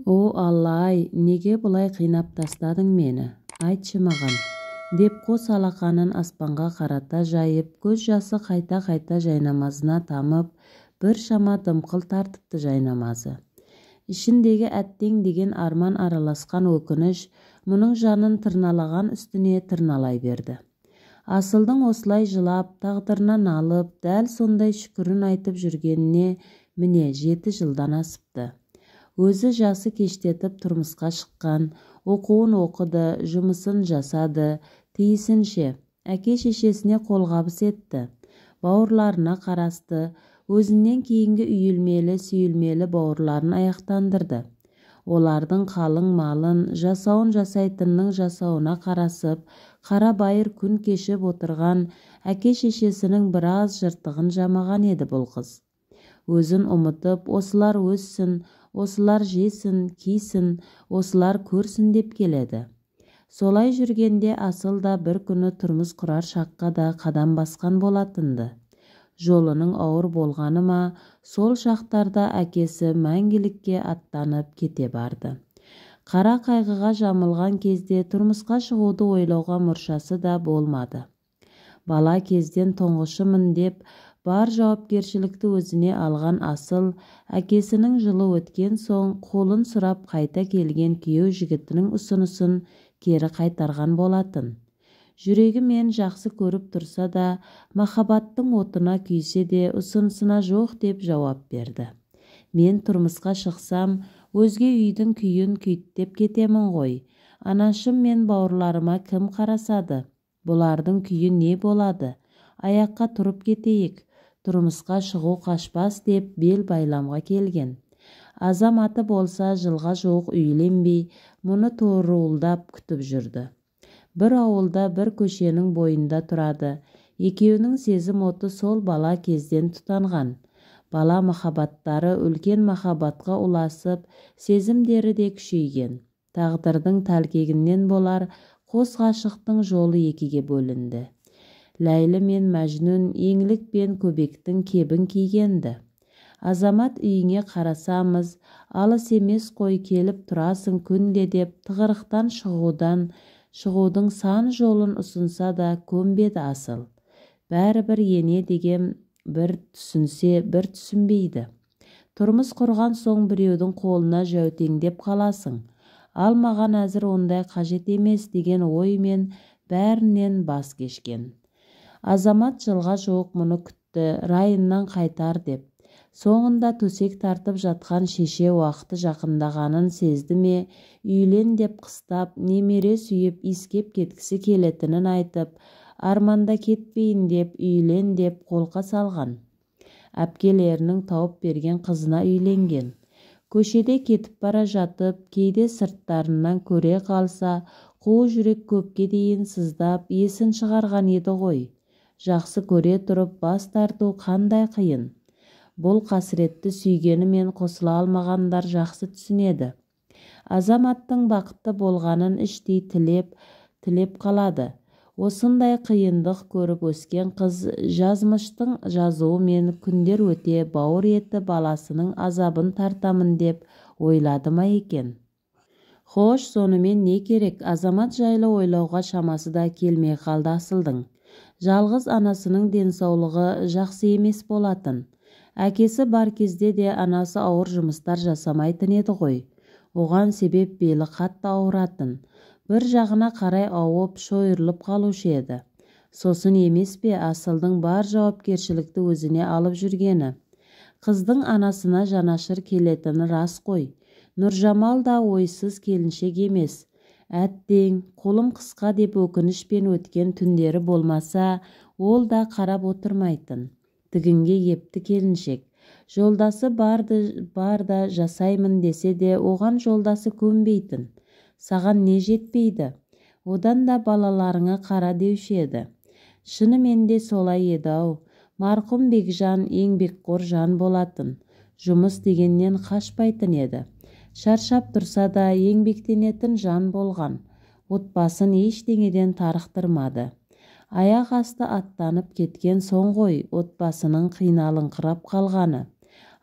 О Алла-ай, неге бұлай қинап тастадың мені? Айтшы маған, деп қос алақанын аспанға қарата жайып, көз жасы қайта-қайта жайнамазына тамып, бір шама дымқыл тартыпты жайнамазы. Ішіндегі әттең деген арман араласқан өкініш мұның жанын тырналаған үстіне тырналай берді. Асылдың осылай жылап, тағдырына налып, дәл сондай шүкірін айтып жүргеніне міне 7 жылдан асыпты. Өзі жасы кештетіп тұрмысқа шыққан, оқуын оқыды, жұмысын жасады, тиісінше әке-шешесіне қолғабыс етті. Бауырларына қарасты, өзінен кейінгі үйілмелі-сүйілмелі бауырларын аяқтандырды. Олардың қалың малын, жасауын жасайтынның жасауына қарасып, қара байыр күн кешіп отырған әке-шешесінің біраз жыртығын жамаған еді бұл қыз. Өзін ұмытып, осылар өссін, осылар жесін, кисін, осылар көрсін деп келеді. Солай жүргенде асыл да бір күні тұрмыс құрар шаққа да қадам басқан болатынды. Жолының ауыр болғаны ма, сол шақтарда әкесі мәңгілікке аттанып кете барды. Қара қайғыға жамылған кезде тұрмысқа шығуды ойлауға мұршасы да болмады. Бала кезден тұңғышымын деп, бар жауапкершілікті өзіне алған асыл, әкесінің жылы өткен соң қолын сұрап қайта келген күйеу жігітінің ұсынысын кері қайтарған болатын. Жүрегі мен жақсы көріп тұрса да, махаббаттың отына күйсе де ұсынысына жоқ деп жауап берді. Мен тұрмысқа шықсам, өзге үйдің күйін күйттеп кетемін ғой. Анашым мен бауырларыма кім қарасады? Бұлардың күйі не болады? Аяққа тұрып кетейік. Тұрмысқа шығу қашпас деп бел байламға келген. Азаматы болса жылға жоқ үйленбей, мұны торуылдап күтіп жүрді. Бір ауылда бір көшенің бойында тұрады. Екеуінің сезім оты сол бала кезден тұтанған. Бала махаббаттары үлкен махаббатқа ұласып, сезімдері де күшейген. Тағдырдың тәлкегінен болар, қос ғашықтың жолы екіге бөлінді. Ләйлі мен Мәжнүн еңлік пен көбектің кебін кигенді. Азамат үйіңе қарасамыз, алыс емес қой келіп тұрасың күнде деп тығырықтан шығудың сан жолын ұсынса да көнбеді асыл. Бәрібір ене деген бір түсінсе, бір түсінбейді. Тұрмыс құрған соң біреудің қолына жәутеңдеп қаласың. Ал маған әзір ондай қажет емес деген оймен бәрінен бас кешкен. Азамат жылға жоқ мұны күтті, райынан қайтар деп. Соңында төсек тартып жатқан шеше уақыты жақындағанын сезді ме, үйлен деп қыстап, немере сүйіп искеп кеткісі келетінін айтып, арманда кетпейін деп, үйлен деп қолқа салған. Әпкелерінің тауып берген қызына үйленген. Көшеде кетіп бара жатып, кейде сырттарынан көре қалса, қу жүрек көпке дейін сыздап, есін шығарған еді ғой. Жақсы көре тұрып бас тарту қандай қиын. Бұл қасіретті сүйгенімен қосыла алмағандар жақсы түсінеді. Азаматтың бақытты болғанын іштей тілеп қалады. Осындай қиындық көріп өскен қыз жазмыштың жазуымен күндер өте бауыр еті баласының азабын тартамын деп ойлады ма екен? Хош, сонымен не керек? Азамат жайлы ойлауға шамасы да келмей қалды асылдың. Жалғыз анасының денсаулығы жақсы емес болатын. Әкесі бар кезде де анасы ауыр жұмыстар жасамайтын еді ғой. Оған себеп белі қатты ауыратын. Бір жағына қарай ауып, шойырылып қалушы еді. Сосын емес пе асылдың бар жауапкершілікті өзіне алып жүргені. Қыздың анасына жанашыр келетіні рас қой. Нұржамал да ойсыз келіншек емес. Әттең, қолым қысқа деп өкінішпен өткен түндері болмаса, ол да қарап отырмайтын. Тігінге епті келіншек. Жолдасы бар да жасаймын десе де, оған жолдасы көнбейтін. Саған не жетпейді? Одан да балаларыңа қара деуші еді. Шынымен де солай еді-ау. Марқұм Бекжан еңбекқор жан болатын. Жұмыс дегеннен қашпайтын еді. Шаршап тұрса да еңбектенетін жан болған. Отбасын ештеңеден тарықтырмады. Аяқ асты аттанып кеткен соң ғой отбасының қиналыңқырап қалғаны.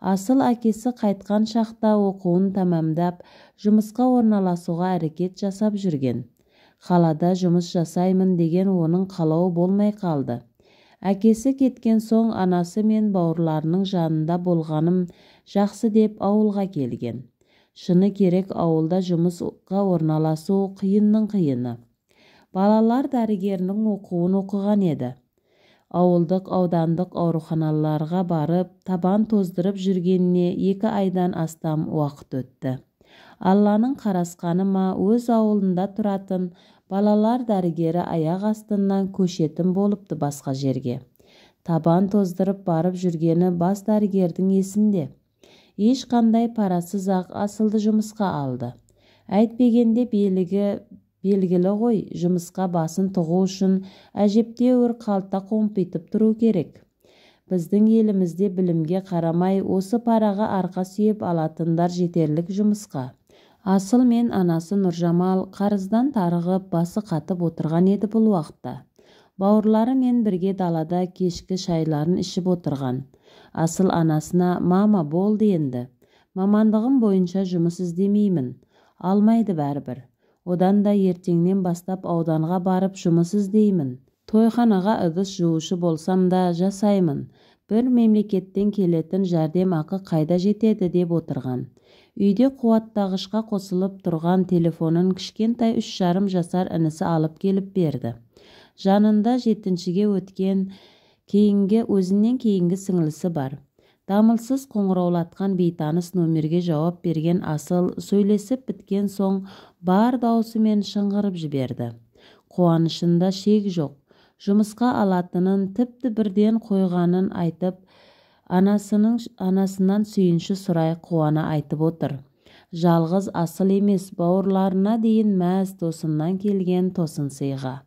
Асыл әкесі қайтқан шақта оқуын тәмамдап, жұмысқа орналасуға әрекет жасап жүрген. Қалада жұмыс жасаймын деген оның қалауы болмай қалды. Әкесі кеткен соң анасы мен бауырларының жанында болғаным жақсы деп ауылға келген. Шыны керек, ауылда жұмысқа орналасу қиынның қиыны. Балалар дәрігерінің оқуын оқыған еді. Ауылдық аудандық ауруханаларға барып, табан тоздырып жүргеніне 2 айдан астам уақыт өтті. Алланың қарасқаны ма, өз ауылында тұратын балалар дәрігері аяқ астынан көшетін болыпты басқа жерге. Табан тоздырып барып жүргені бас дәрігердің есінде. Ешқандай парасыз-ақ Асылды жұмысқа алды. Әйтпегенде белгілі ғой, жұмысқа басын тығу үшін әжептәуір қалта қомпитып тұру керек. Біздің елімізде білімге қарамай осы параға арқа сүйеп алатындар жетерлік жұмысқа. Асыл мен анасы Нұржамал қарыздан тарығып басы қатып отырған еді бұл уақытта. Бауырлары мен бірге далада кешкі шайларын ішіп отырған. Асыл анасына: «Мама, болды енді. Мамандығым бойынша жұмыс іздемеймін. Алмайды бәрібір. Одан да ертеңнен бастап ауданға барып жұмыс іздеймін. Тойханаға ыдыс жуушы болсам да жасаймын. Бір мемлекеттен келетін жәрдемақы қайда жетеді» деп отырған. Үйде қуаттағышқа қосылып тұрған телефонын кішкентай 3,5 жасар інісі алып келіп берді. Жанында 7-шіге өткен өзінен кейінгі сіңлісі бар. Дамылсыз қоңыраулатқан бейтаныс номерге жауап берген Асыл сөйлесіп біткен соң бар даусымен шыңғырып жіберді. Қуанышында шек жоқ. Жұмысқа алатынын тіпті бірден қойғанын айтып, анасынан сүйінші сұрай қуана айтып отыр. Жалғыз Асыл емес, бауырларына дейін мәз тосыннан келген тосын сыйға.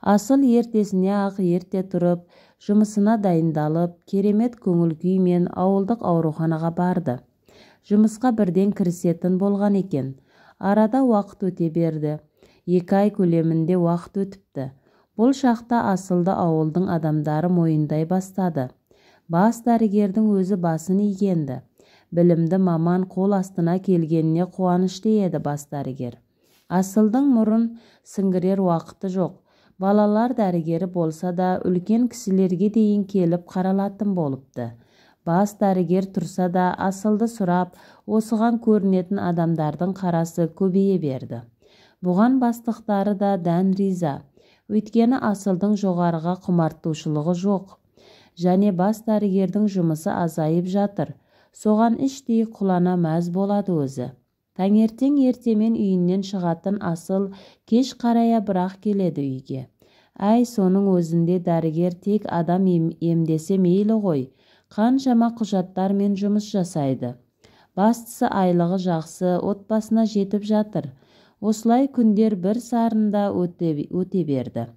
Асыл ертесіне ақ ерте тұрып, жұмысына дайындалып, керемет көңіл күймен ауылдық ауруханаға барды. Жұмысқа бірден кірісетін болған екен. Арада уақыт өте берді. 2 ай көлемінде уақыт өтіпті. Бұл шақта Асылды ауылдың адамдары мойындай бастады. Бас дәрігердің өзі басын игенді. Білімді маман қол астына келгеніне қуанышты еді бас дәрігер. Асылдың мұрын сіңгірер уақыты жоқ. Балалар дәрігері болса да үлкен кісілерге дейін келіп қаралатын болыпты. Бас дәрігер тұрса да Асылды сұрап, осыған көрінетін адамдардың қарасы көбейе берді. Бұған бастықтары да дән риза. Өйткені Асылдың жоғарыға құмартушылығы жоқ. Және бас дәрігердің жұмысы азайып жатыр. Соған іштей құлана мәз болады өзі. Таңертең ертемен үйінен шығатын Асыл кеш қарая бірақ келеді үйге. Әй, соның өзінде дәрігер тек адам емдесе мейлі ғой. Қаншама құжаттармен жұмыс жасайды. Бастысы айлығы жақсы, отбасына жетіп жатыр. Осылай күндер бір сарында өте берді.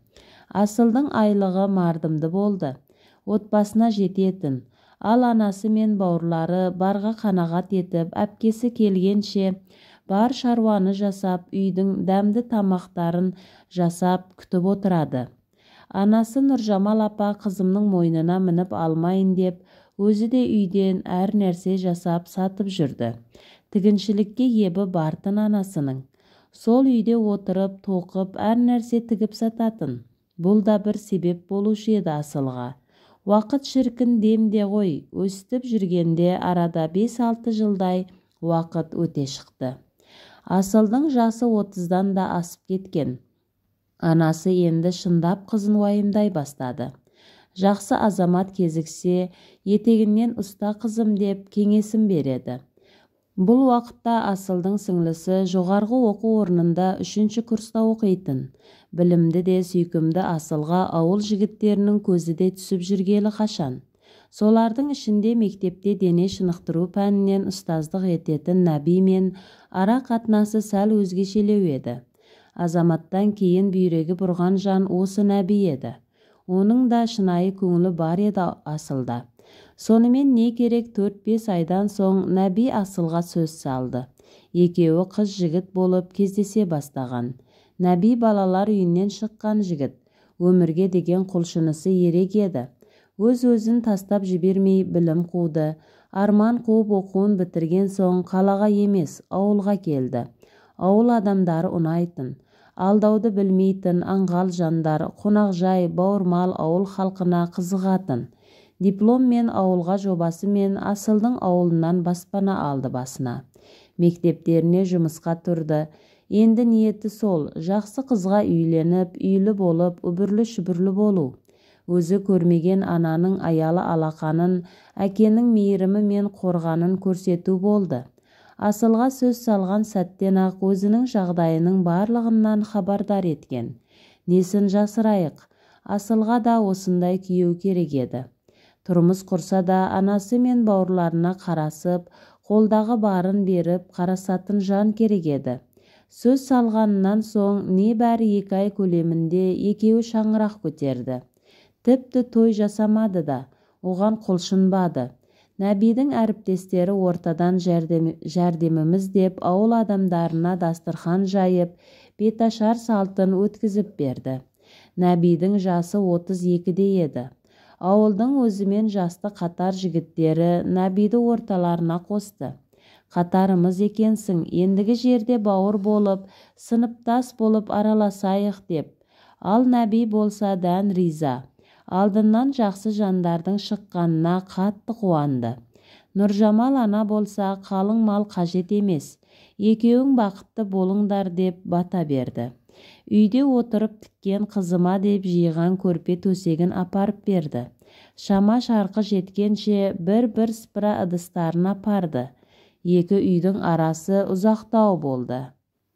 Асылдың айлығы мардымды болды. Отбасына жететін. Ал анасы мен бауырлары барға қанағат етіп, әпкесі келгенше бар шаруаны жасап, үйдің дәмді тамақтарын жасап күтіп отырады. Анасы Нұржамал апа қызымның мойнына мініп алмайын деп, өзі де үйден әр нәрсе жасап сатып жүрді. Тігіншілікке ебі бартын анасының. Сол үйде отырып, тоқып, әр нәрсе тігіп сататын. Бұл да бір себеп болушы еді Асылға. Уақыт шіркін демде ғой, өстіп жүргенде арада 5-6 жылдай уақыт өте шықты. Асылдың жасы 30-дан да асып кеткен. Анасы енді шындап қызын уайымдай бастады. Жақсы азамат кезіксе, етегінен ұста қызым деп кеңесін береді. Бұл уақытта Асылдың сіңлісі жоғарғы оқу орнында 3-ші курста оқитын. Білімді де сүйкімді Асылға ауыл жігіттерінің көзі де түсіп жүргелі қашан. Солардың ішінде мектепте дене шынықтыру пәнінен ұстаздық ететін Нәби мен ара қатынасы сәл өзгешелеу еді. Азаматтан кейін бүйрегі бұрған жан осы Нәби еді. Оның да шынайы көңілі бар еді Асылда. Сонымен не керек, 4-5 айдан соң Нәби Асылға сөз салды. Екеуі қыз жігіт болып кездесе бастаған. Нәби балалар үйінен шыққан жігіт. Өмірге деген құлшынысы ерек еді. Өз-өзін тастап жібермей білім қуды. Арман қуып оқуын бітірген соң қалаға емес, ауылға келді. Ауыл адамдары ұнайтын, алдауды білмейтін аңғал жандар, қонақжай, бауырмал ауыл халқына қызығатын. Дипломмен ауылға жобасымен Асылдың ауылынан баспана алды басына. Мектептеріне жұмысқа тұрды. Енді ниеті сол, жақсы қызға үйленіп, үйлі болып, үбірлі-шүбірлі болу. Өзі көрмеген ананың аялы алақанын, әкенің мейірімі мен қорғанын көрсету болды. Асылға сөз салған сәттен-ақ өзінің жағдайының барлығынан хабардар еткен. Несін жасырайық, Асылға да осындай күйеу керек еді. Тұрмыс құрса да анасы мен бауырларына қарасып, қолдағы барын беріп қарасатын жан керек еді. Сөз салғанынан соң небәрі 2 ай көлемінде екеуі шаңырақ көтерді. Тіпті той жасамады да, оған құлшынбады. Нәбидің әріптестері ортадан жәрдеміміз деп ауыл адамдарына дастархан жайып, беташар салтын өткізіп берді. Нәбидің жасы 32-де еді. Ауылдың өзімен жасты қатар жігіттері Нәбиді орталарына қосты. Қатарымыз екенсің, ендігі жерде бауыр болып, сыныптас болып араласайық деп. Ал Нәби болса дән риза. Алдынан жақсы жандардың шыққанына қатты қуанды. Нұржамал ана болса қалың мал қажет емес. Екеуің бақытты болыңдар деп бата берді. Үйде отырып тіккен қызыма деп жиған көрпе төсегін апарып берді. Шама шарқы жеткенше бір сыпыра ыдыстарын апарды. 2 үйдің арасы ұзақтау болды.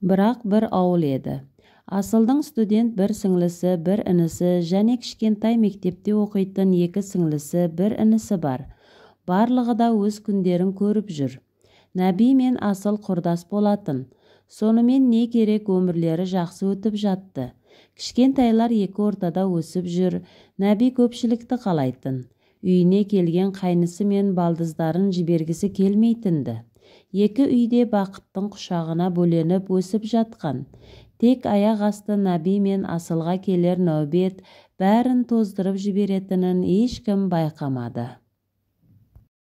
Бірақ бір ауыл еді. Асылдың студент бір сіңлісі, бір інісі және кішкентай мектепте оқитын 2 сіңлісі, бір інісі бар. Барлығы да өз күндерін көріп жүр. Нәби мен Асыл құрдас болатын. Сонымен не керек, өмірлері жақсы өтіп жатты. Кішкентайлар 2 ортада өсіп жүр. Нәби көпшілікті қалайтын. Үйіне келген қайнысы мен балдыздарын жібергісі келмейтінді. 2 үйде бақыттың құшағына бөленіп өсіп жатқан. Тек аяқ асты Нәби мен Асылға келер нәубет бәрін тоздырып жіберетінін ешкім байқамады.